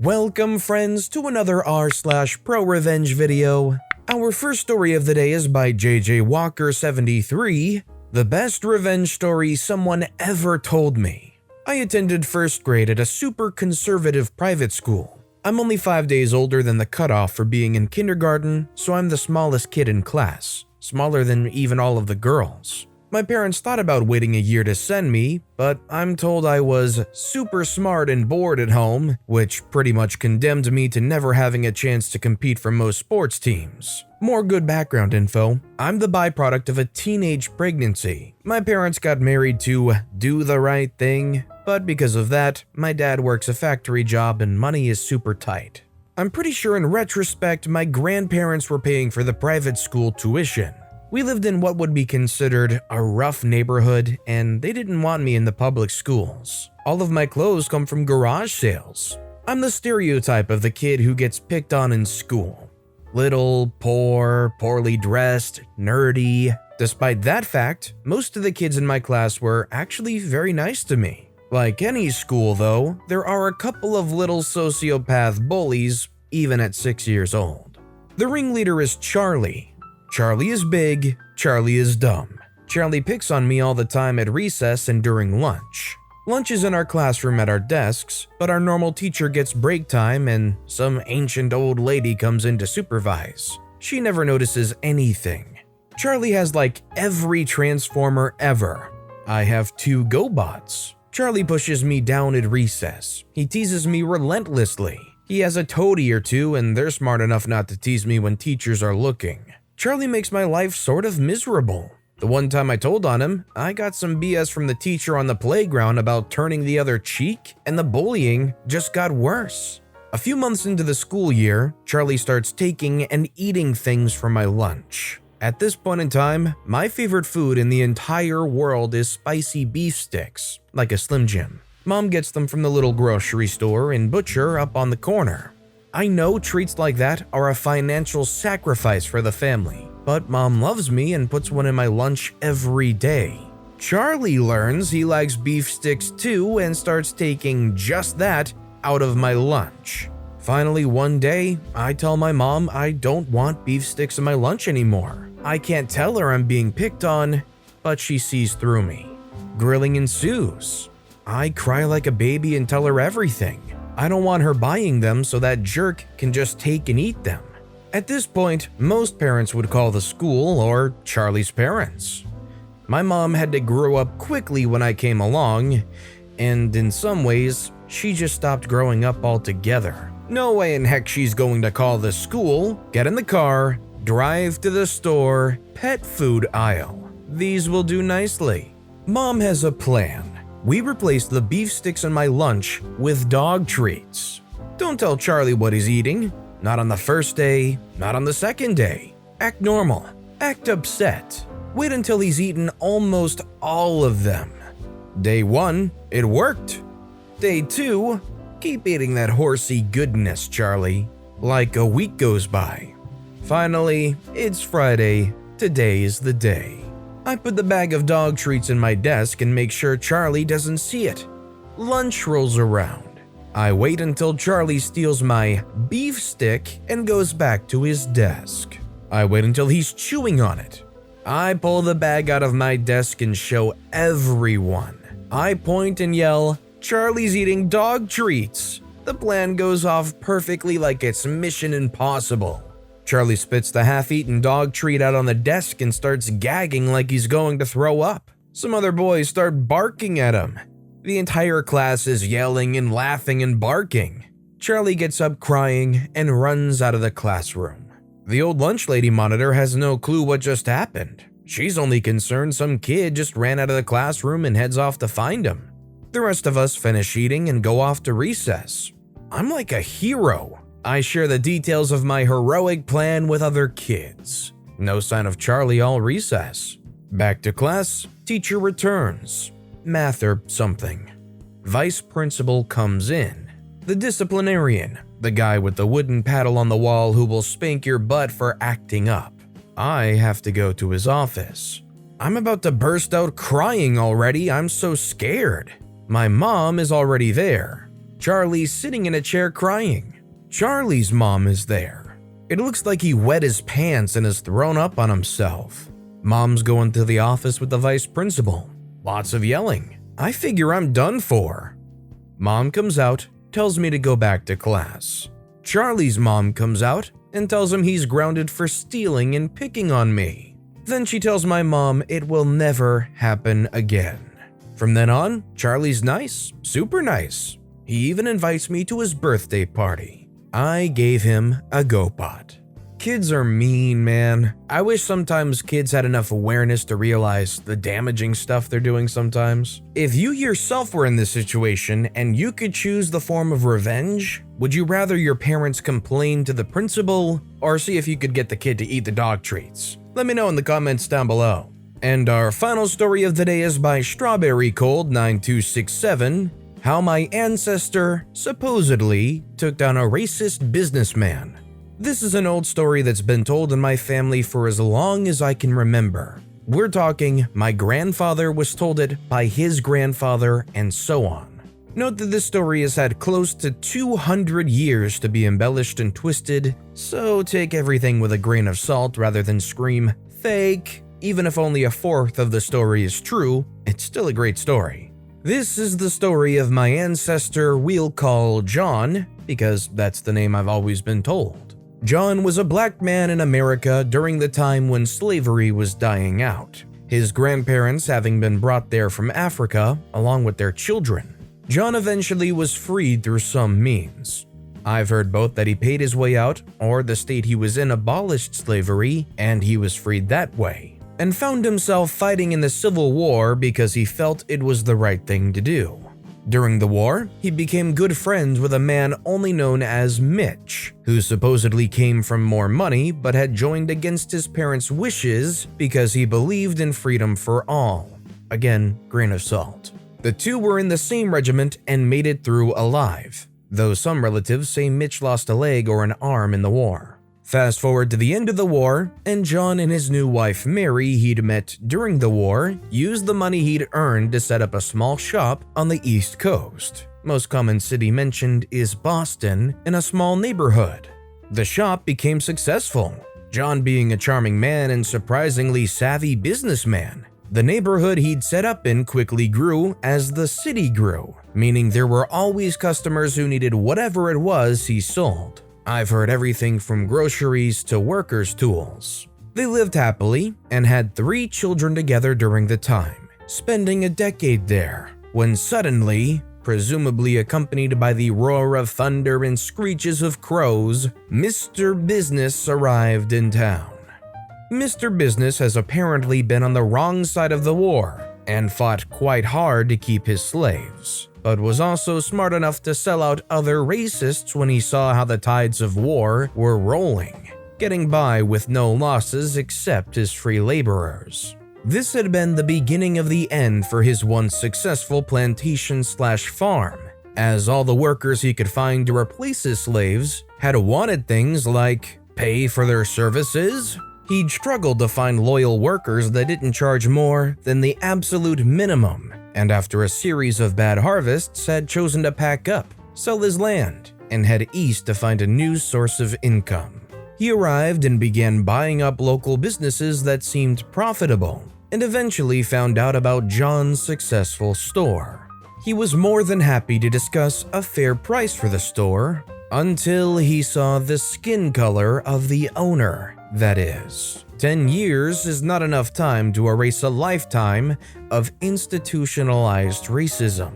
Welcome friends to another r/prorevenge video. Our first story of the day is by JJ Walker 73, the best revenge story someone ever told me. I attended first grade at a super conservative private school. I'm only 5 days older than the cutoff for being in kindergarten, so I'm the smallest kid in class, smaller than even all of the girls. My parents thought about waiting a year to send me, but I'm told I was super smart and bored at home, which pretty much condemned me to never having a chance to compete for most sports teams. More good background info: I'm the byproduct of a teenage pregnancy. My parents got married to do the right thing, but because of that, my dad works a factory job and money is super tight. I'm pretty sure in retrospect my grandparents were paying for the private school tuition. We lived in what would be considered a rough neighborhood, and they didn't want me in the public schools. All of my clothes come from garage sales. I'm the stereotype of the kid who gets picked on in school. Little, poor, poorly dressed, nerdy. Despite that fact, most of the kids in my class were actually very nice to me. Like any school though, there are a couple of little sociopath bullies, even at 6 years old. The ringleader is Charlie. Charlie is big, Charlie is dumb. Charlie picks on me all the time at recess and during lunch. Lunch is in our classroom at our desks, but our normal teacher gets break time and some ancient old lady comes in to supervise. She never notices anything. Charlie has like every transformer ever. I have 2 GoBots. Charlie pushes me down at recess. He teases me relentlessly. He has a toady or 2 and they're smart enough not to tease me when teachers are looking. Charlie makes my life sort of miserable. The one time I told on him, I got some BS from the teacher on the playground about turning the other cheek, and the bullying just got worse. A few months into the school year, Charlie starts taking and eating things from my lunch. At this point in time, my favorite food in the entire world is spicy beef sticks, like a Slim Jim. Mom gets them from the little grocery store and butcher up on the corner. I know treats like that are a financial sacrifice for the family, but Mom loves me and puts one in my lunch every day. Charlie learns he likes beef sticks too and starts taking just that out of my lunch. Finally, one day, I tell my mom I don't want beef sticks in my lunch anymore. I can't tell her I'm being picked on, but she sees through me. Grilling ensues. I cry like a baby and tell her everything. I don't want her buying them so that jerk can just take and eat them. At this point, most parents would call the school or Charlie's parents. My mom had to grow up quickly when I came along, and in some ways, she just stopped growing up altogether. No way in heck she's going to call the school, get in the car, drive to the store, pet food aisle. These will do nicely. Mom has a plan. We replaced the beef sticks in my lunch with dog treats. Don't tell Charlie what he's eating. Not on the first day, not on the second day. Act normal. Act upset. Wait until he's eaten almost all of them. Day 1, it worked. Day 2, keep eating that horsey goodness, Charlie. Like a week goes by. Finally, it's Friday. Today is the day. I put the bag of dog treats in my desk and make sure Charlie doesn't see it. Lunch rolls around. I wait until Charlie steals my beef stick and goes back to his desk. I wait until he's chewing on it. I pull the bag out of my desk and show everyone. I point and yell, "Charlie's eating dog treats." The plan goes off perfectly like it's Mission Impossible. Charlie spits the half-eaten dog treat out on the desk and starts gagging like he's going to throw up. Some other boys start barking at him. The entire class is yelling and laughing and barking. Charlie gets up crying and runs out of the classroom. The old lunch lady monitor has no clue what just happened. She's only concerned some kid just ran out of the classroom and heads off to find him. The rest of us finish eating and go off to recess. I'm like a hero. I share the details of my heroic plan with other kids. No sign of Charlie all recess. Back to class, teacher returns. Math or something. Vice principal comes in. The disciplinarian, the guy with the wooden paddle on the wall who will spank your butt for acting up. I have to go to his office. I'm about to burst out crying already, I'm so scared. My mom is already there. Charlie's sitting in a chair crying. Charlie's mom is there. It looks like he wet his pants and has thrown up on himself. Mom's going to the office with the vice principal. Lots of yelling. I figure I'm done for. Mom comes out, tells me to go back to class. Charlie's mom comes out and tells him he's grounded for stealing and picking on me. Then she tells my mom it will never happen again. From then on, Charlie's nice, super nice. He even invites me to his birthday party. I gave him a GoPot. Kids are mean, man. I wish sometimes kids had enough awareness to realize the damaging stuff they're doing sometimes. If you yourself were in this situation and you could choose the form of revenge, would you rather your parents complain to the principal or see if you could get the kid to eat the dog treats? Let me know in the comments down below. And our final story of the day is by Strawberry Cold 9267. How my ancestor supposedly took down a racist businessman. This is an old story that's been told in my family for as long as I can remember. We're talking my grandfather was told it by his grandfather and so on. Note that this story has had close to 200 years to be embellished and twisted, so take everything with a grain of salt rather than scream fake. Even if only a fourth of the story is true, it's still a great story. This is the story of my ancestor we'll call John, because that's the name I've always been told. John was a black man in America during the time when slavery was dying out, his grandparents having been brought there from Africa along with their children. John eventually was freed through some means. I've heard both that he paid his way out or the state he was in abolished slavery and he was freed that way, and found himself fighting in the Civil War because he felt it was the right thing to do. During the war, he became good friends with a man only known as Mitch, who supposedly came from more money but had joined against his parents' wishes because he believed in freedom for all. Again, grain of salt. The two were in the same regiment and made it through alive, though some relatives say Mitch lost a leg or an arm in the war. Fast forward to the end of the war, and John and his new wife Mary he'd met during the war used the money he'd earned to set up a small shop on the East Coast. Most common city mentioned is Boston, in a small neighborhood. The shop became successful, John being a charming man and surprisingly savvy businessman. The neighborhood he'd set up in quickly grew as the city grew, meaning there were always customers who needed whatever it was he sold. I've heard everything from groceries to workers' tools. They lived happily and had 3 children together during the time, spending a decade there, when suddenly, presumably accompanied by the roar of thunder and screeches of crows, Mr. Business arrived in town. Mr. Business has apparently been on the wrong side of the war and fought quite hard to keep his slaves, but was also smart enough to sell out other racists when he saw how the tides of war were rolling, getting by with no losses except his free laborers. This had been the beginning of the end for his once successful plantation/farm, as all the workers he could find to replace his slaves had wanted things like pay for their services. He'd struggled to find loyal workers that didn't charge more than the absolute minimum, and after a series of bad harvests had chosen to pack up, sell his land, and head east to find a new source of income. He arrived and began buying up local businesses that seemed profitable, and eventually found out about John's successful store. He was more than happy to discuss a fair price for the store, until he saw the skin color of the owner, that is. 10 years is not enough time to erase a lifetime of institutionalized racism.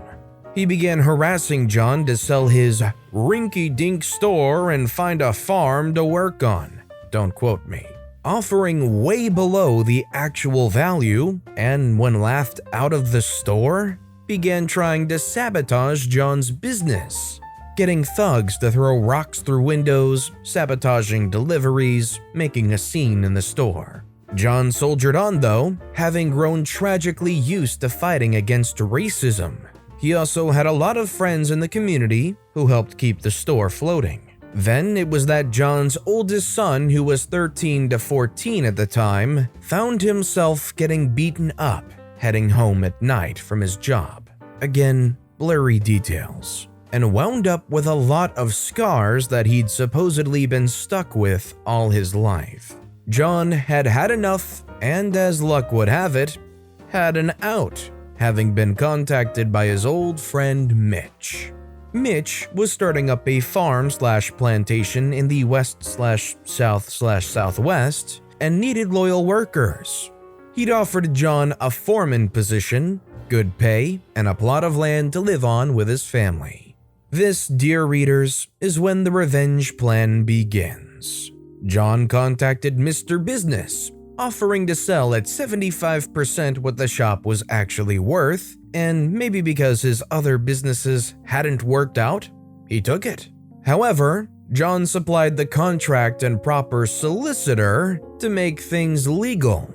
He began harassing John to sell his rinky-dink store and find a farm to work on, don't quote me, offering way below the actual value, and when laughed out of the store, began trying to sabotage John's business, getting thugs to throw rocks through windows, sabotaging deliveries, making a scene in the store. John soldiered on though, having grown tragically used to fighting against racism. He also had a lot of friends in the community who helped keep the store floating. Then it was that John's oldest son, who was 13 to 14 at the time, found himself getting beaten up, heading home at night from his job. Again, blurry details. and wound up with a lot of scars that he'd supposedly been stuck with all his life. John had had enough, and as luck would have it, had an out, having been contacted by his old friend Mitch. Mitch was starting up a farm/plantation in the west/south/southwest and needed loyal workers. He'd offered John a foreman position, good pay, and a plot of land to live on with his family. This, dear readers, is when the revenge plan begins. John contacted Mr. Business, offering to sell at 75% what the shop was actually worth, and maybe because his other businesses hadn't worked out, he took it. However, John supplied the contract and proper solicitor to make things legal.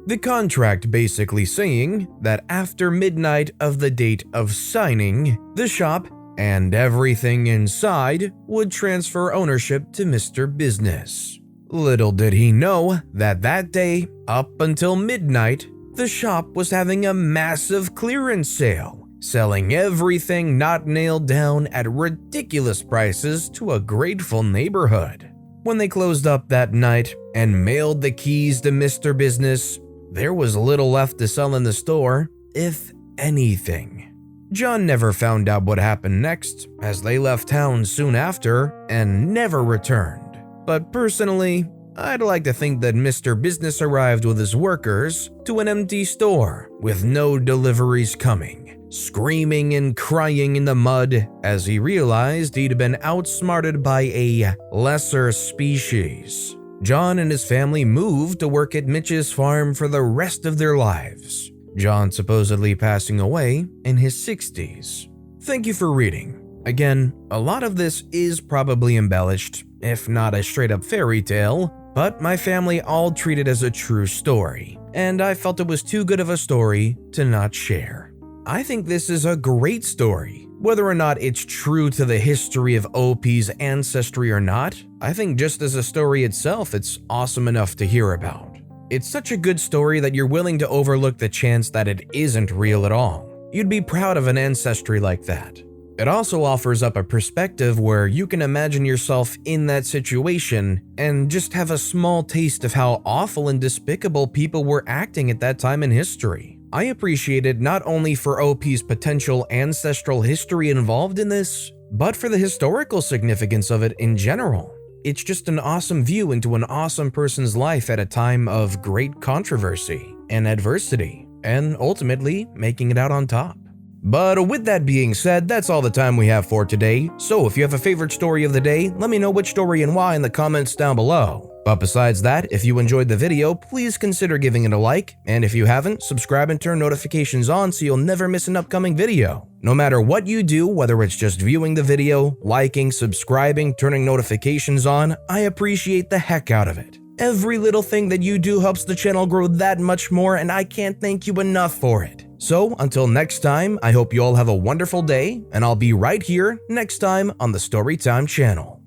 The contract basically saying that after midnight of the date of signing, the shop and everything inside would transfer ownership to Mr. Business. Little did he know that that day, up until midnight, the shop was having a massive clearance sale, selling everything not nailed down at ridiculous prices to a grateful neighborhood. When they closed up that night and mailed the keys to Mr. Business, there was little left to sell in the store, if anything. John never found out what happened next, as they left town soon after and never returned. But personally, I'd like to think that Mr. Business arrived with his workers to an empty store with no deliveries coming, screaming and crying in the mud as he realized he'd been outsmarted by a lesser species. John and his family moved to work at Mitch's farm for the rest of their lives, John supposedly passing away in his 60s. Thank you for reading. Again, a lot of this is probably embellished, if not a straight-up fairy tale, but my family all treat it as a true story, and I felt it was too good of a story to not share. I think this is a great story. Whether or not it's true to the history of OP's ancestry or not, I think just as a story itself, it's awesome enough to hear about. It's such a good story that you're willing to overlook the chance that it isn't real at all. You'd be proud of an ancestry like that. It also offers up a perspective where you can imagine yourself in that situation and just have a small taste of how awful and despicable people were acting at that time in history. I appreciate it not only for OP's potential ancestral history involved in this, but for the historical significance of it in general. It's just an awesome view into an awesome person's life at a time of great controversy and adversity, and ultimately making it out on top. But with that being said, that's all the time we have for today, so if you have a favorite story of the day, let me know which story and why in the comments down below. But besides that, if you enjoyed the video, please consider giving it a like, and if you haven't, subscribe and turn notifications on so you'll never miss an upcoming video. No matter what you do, whether it's just viewing the video, liking, subscribing, turning notifications on, I appreciate the heck out of it. Every little thing that you do helps the channel grow that much more, and I can't thank you enough for it. So, until next time, I hope you all have a wonderful day, and I'll be right here next time on the Storytime channel.